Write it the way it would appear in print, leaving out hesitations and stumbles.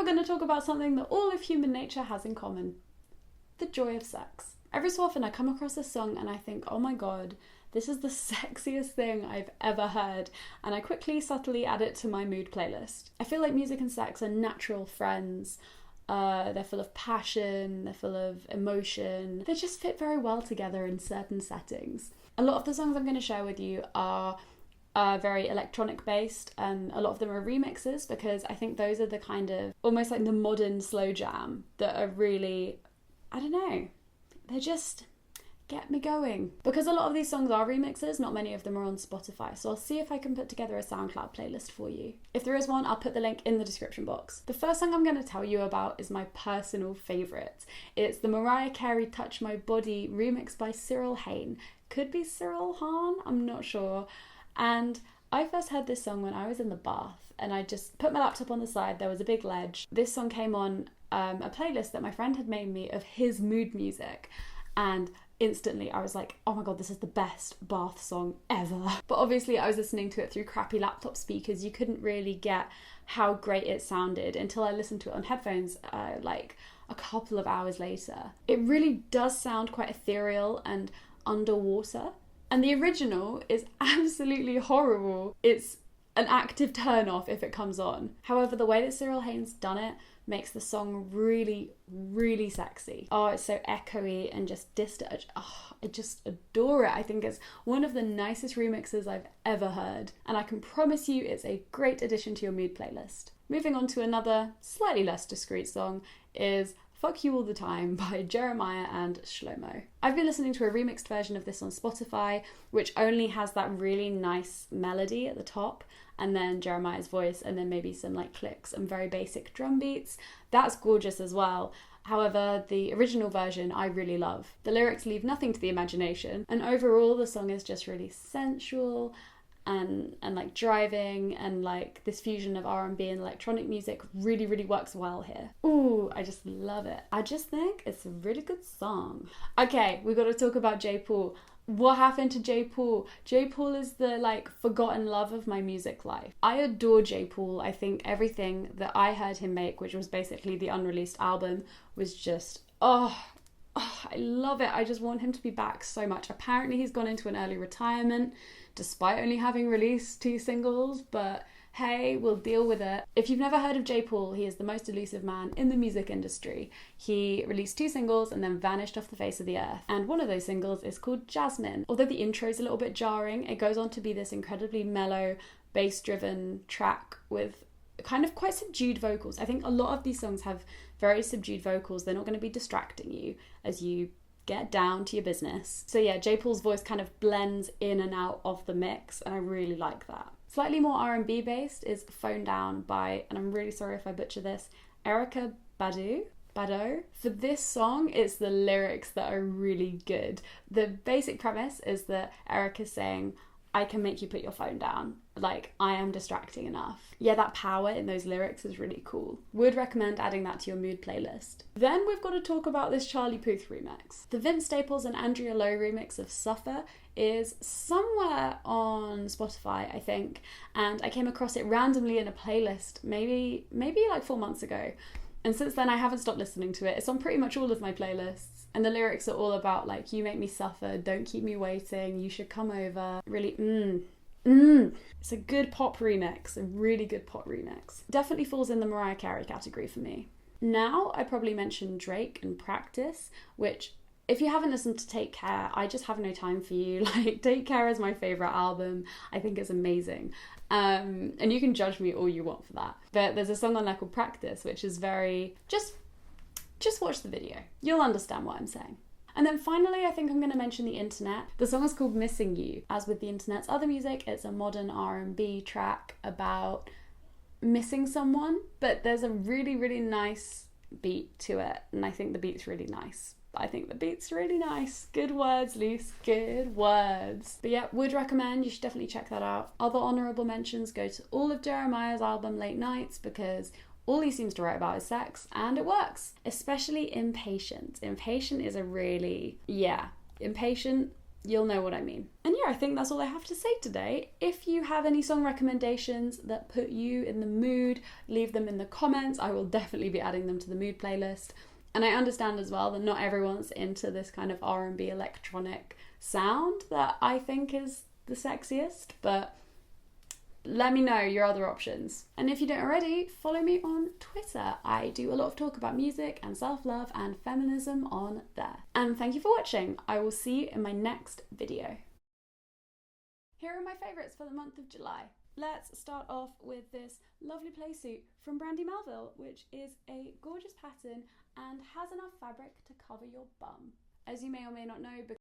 going to talk about something that all of human nature has in common: the joy of sex. Every so often I come across this song and I think, oh my god, this is the sexiest thing I've ever heard, and I quickly, subtly add it to my mood playlist. I feel like music and sex are natural friends. They're full of passion, they're full of emotion. They just fit very well together in certain settings. A lot of the songs I'm going to share with you are very electronic based, and a lot of them are remixes, because I think those are the kind of, almost like the modern slow jam that are really, I don't know, they just get me going. Because a lot of these songs are remixes, not many of them are on Spotify, so I'll see if I can put together a SoundCloud playlist for you. If there is one, I'll put the link in the description box. The first song I'm going to tell you about is my personal favourite. It's the Mariah Carey Touch My Body remix by Cyril Hain. Could be Cyril Hahn, I'm not sure. And I first heard this song when I was in the bath, and I just put my laptop on the side, there was a big ledge. This song came on a playlist that my friend had made me of his mood music, and instantly I was like, oh my god, this is the best bath song ever. But obviously I was listening to it through crappy laptop speakers. You couldn't really get how great it sounded until I listened to it on headphones like a couple of hours later. It really does sound quite ethereal and underwater, and the original is absolutely horrible. It's an active turn off if it comes on. However, the way that Cyril Hain's done it makes the song really, really sexy. Oh, it's so echoey and just distant. Oh, I just adore it. I think it's one of the nicest remixes I've ever heard, and I can promise you it's a great addition to your mood playlist. Moving on to another slightly less discreet song is Fuck You All The Time by Jeremiah and Shlomo. I've been listening to a remixed version of this on Spotify, which only has that really nice melody at the top, and then Jeremiah's voice, and then maybe some like clicks and very basic drum beats. That's gorgeous as well. However, the original version I really love. The lyrics leave nothing to the imagination, and overall the song is just really sensual and like driving, and like this fusion of R&B and electronic music really, really works well here. Ooh, I just love it. I just think it's a really good song. Okay, we've got to talk about Jaipur. What happened to Jaipur? Jaipur is the like forgotten love of my music life. I adore Jaipur. I think everything that I heard him make, which was basically the unreleased album, was just, oh, I love it. I just want him to be back so much. Apparently he's gone into an early retirement despite only having released 2 singles, but hey, we'll deal with it. If you've never heard of Jaipur, he is the most elusive man in the music industry. He released 2 singles and then vanished off the face of the earth. And one of those singles is called Jasmine. Although the intro is a little bit jarring, it goes on to be this incredibly mellow, bass-driven track with kind of quite subdued vocals. I think a lot of these songs have very subdued vocals. They're not going to be distracting you as you get down to your business. So yeah, Jaipur's voice kind of blends in and out of the mix, and I really like that. Slightly more R&B based is Phone Down by, and I'm really sorry if I butcher this, Erykah Badu. For this song, it's the lyrics that are really good. The basic premise is that Erykah's saying, I can make you put your phone down. Like, I am distracting enough. Yeah, that power in those lyrics is really cool. Would recommend adding that to your mood playlist. Then we've got to talk about this Charlie Puth remix. The Vince Staples and Andrea Lowe remix of Suffer is somewhere on Spotify, I think, and I came across it randomly in a playlist maybe like 4 months ago. And since then I haven't stopped listening to it. It's on pretty much all of my playlists. And the lyrics are all about like, you make me suffer, don't keep me waiting, you should come over. Really, It's a good pop remix, a really good pop remix. Definitely falls in the Mariah Carey category for me. Now I probably mentioned Drake and Practice, which if you haven't listened to Take Care, I just have no time for you. Like, Take Care is my favourite album. I think it's amazing. And you can judge me all you want for that. But there's a song on there called Practice, which is very... Just watch the video. You'll understand what I'm saying. And then finally, I think I'm going to mention the internet. The song is called Missing You. As with the internet's other music, it's a modern R&B track about missing someone. But there's a really, really nice beat to it. And I think the beat's really nice. Good words, Luce. Good words. But yeah, would recommend. You should definitely check that out. Other honourable mentions go to all of Jeremiah's album Late Nights, because all he seems to write about is sex, and it works. Especially Impatient. Impatient is a really... Yeah. Impatient you'll know what I mean. And yeah, I think that's all I have to say today. If you have any song recommendations that put you in the mood, leave them in the comments. I will definitely be adding them to the mood playlist. And I understand as well that not everyone's into this kind of R&B electronic sound that I think is the sexiest, but let me know your other options. And if you don't already, follow me on Twitter. I do a lot of talk about music and self-love and feminism on there. And thank you for watching. I will see you in my next video. Here are my favourites for the month of July. Let's start off with this lovely play suit from Brandy Melville, which is a gorgeous pattern and has enough fabric to cover your bum. As you may or may not know, because